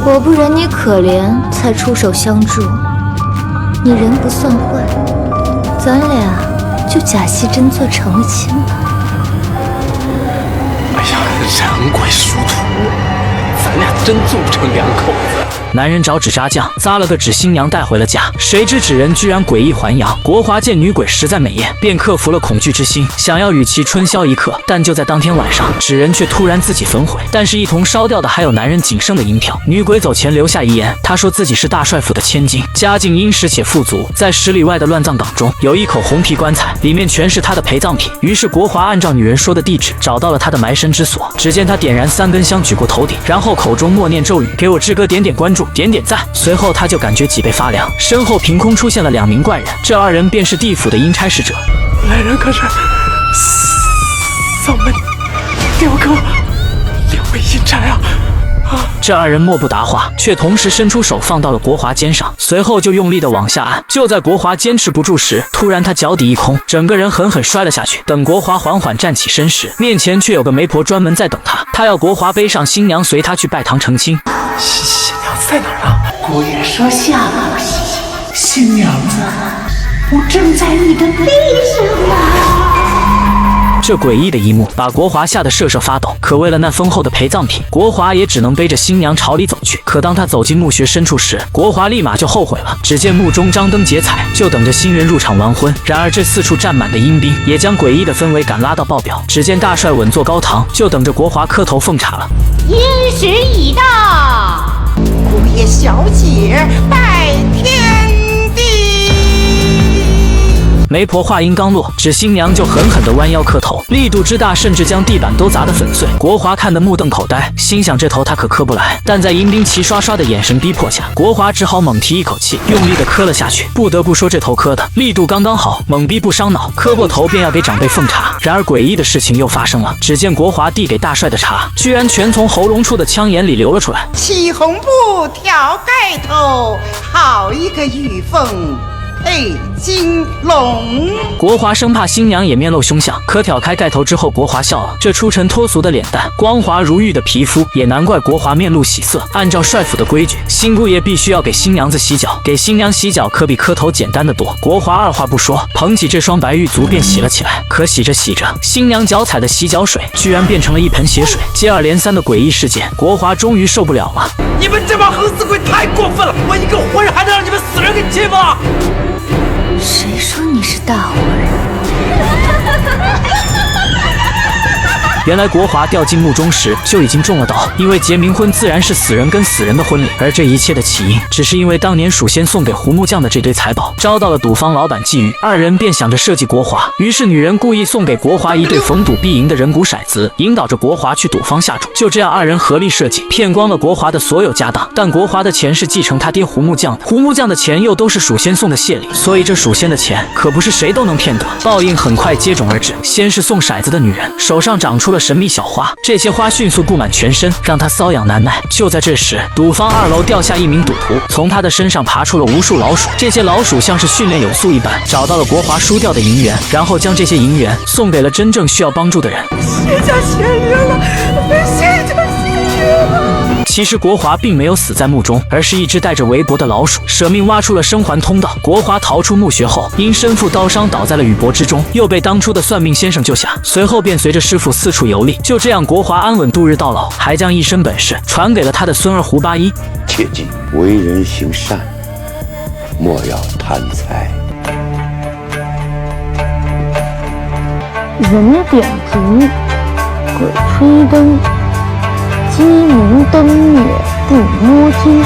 我不忍你可怜，才出手相助。你人不算坏，咱俩就假戏真做成了亲吧。哎呀，人鬼殊途，咱俩真做不成两口子。男人找纸扎匠扎了个纸新娘带回了家，谁知纸人居然诡异还阳。国华见女鬼实在美艳，便克服了恐惧之心，想要与其春宵一刻。但就在当天晚上，纸人却突然自己焚毁，但是一同烧掉的还有男人仅剩的银票。女鬼走前留下遗言，她说自己是大帅府的千金，家境殷实且富足，在10里外的乱葬岗中有一口红皮棺材，里面全是她的陪葬品。于是国华按照女人说的地址找到了她的埋身之所。只见她点燃3根香举过头顶，然后口中默念咒语，给我志哥点点关注，点点赞。随后他就感觉脊背发凉，身后凭空出现了2名怪人，这2人便是地府的阴差使者。来人，可是嗓门雕刻2位阴差啊！这2人默不答话，却同时伸出手放到了国华肩上，随后就用力的往下按。就在国华坚持不住时，突然他脚底一空，整个人狠狠摔了下去。等国华缓缓站起身时，面前却有个媒婆专门在等他，他要国华背上新娘随他去拜堂成亲。新娘在哪儿啊？姑爷说下了，新娘子，我正在你的背上啊！这诡异的一幕把国华吓得瑟瑟发抖，可为了那丰厚的陪葬品，国华也只能背着新娘朝里走去。可当他走进墓穴深处时，国华立马就后悔了。只见墓中张灯结彩，就等着新人入场完婚。然而这四处站满的阴兵也将诡异的氛围感拉到爆表。只见大帅稳坐高堂，就等着国华磕头奉茶了。寅时已到，姑爷小姐拜天地。媒婆话音刚落，纸新娘就狠狠地弯腰磕头，力度之大，甚至将地板都砸得粉碎。国华看得目瞪口呆，心想这头他可磕不来。但在阴兵齐刷刷的眼神逼迫下，国华只好猛提一口气，用力地磕了下去。不得不说这头磕的力度刚刚好，猛逼不伤脑，磕过头便要给长辈奉茶。然而诡异的事情又发生了，只见国华递给大帅的茶，居然全从喉咙处的枪眼里流了出来。起红布挑盖头，好一个玉凤配金龙。国华生怕新娘也面露凶相，可挑开盖头之后，国华笑了。这出尘脱俗的脸蛋，光滑如玉的皮肤，也难怪国华面露喜色。按照帅府的规矩，新姑爷必须要给新娘子洗脚，给新娘洗脚可比磕头简单的多。国华二话不说，捧起这双白玉足便洗了起来。可洗着洗着，新娘脚踩的洗脚水居然变成了一盆血水。接二连三的诡异事件，国华终于受不了了。你们这帮横死鬼太过分了！我一个活人还能让你们死人给欺负？谁说你是大活人？原来国华掉进墓中时就已经中了刀，因为结冥婚自然是死人跟死人的婚礼，而这一切的起因只是因为当年蜀仙送给胡木匠的这堆财宝遭到了赌坊老板觊觎，2人便想着设计国华，于是女人故意送给国华一对逢赌必赢的人骨骰子，引导着国华去赌坊下注。就这样2人合力设计，骗光了国华的所有家当。但国华的钱是继承他爹胡木匠的，胡木匠的钱又都是蜀仙送的谢礼，所以这蜀仙的钱可不是谁都能骗得。报应很快接踵而至，先是送骰子的女人手上长出了神秘小花，这些花迅速布满全身，让他瘙痒难耐。就在这时，赌坊2楼掉下一名赌徒，从他的身上爬出了无数老鼠，这些老鼠像是训练有素一般，找到了国华输掉的银元，然后将这些银元送给了真正需要帮助的人。谢家仙人了，谢家仙人了。其实国华并没有死在墓中，而是一只带着围脖的老鼠舍命挖出了生还通道。国华逃出墓穴后，因身负刀伤倒在了雨泊之中，又被当初的算命先生救下，随后便随着师傅四处游历。就这样，国华安稳度日到老，还将一身本事传给了他的孙儿胡八一。切记为人行善，莫要贪财。人点烛，鬼吹灯，鸡鸣灯灭不摸金。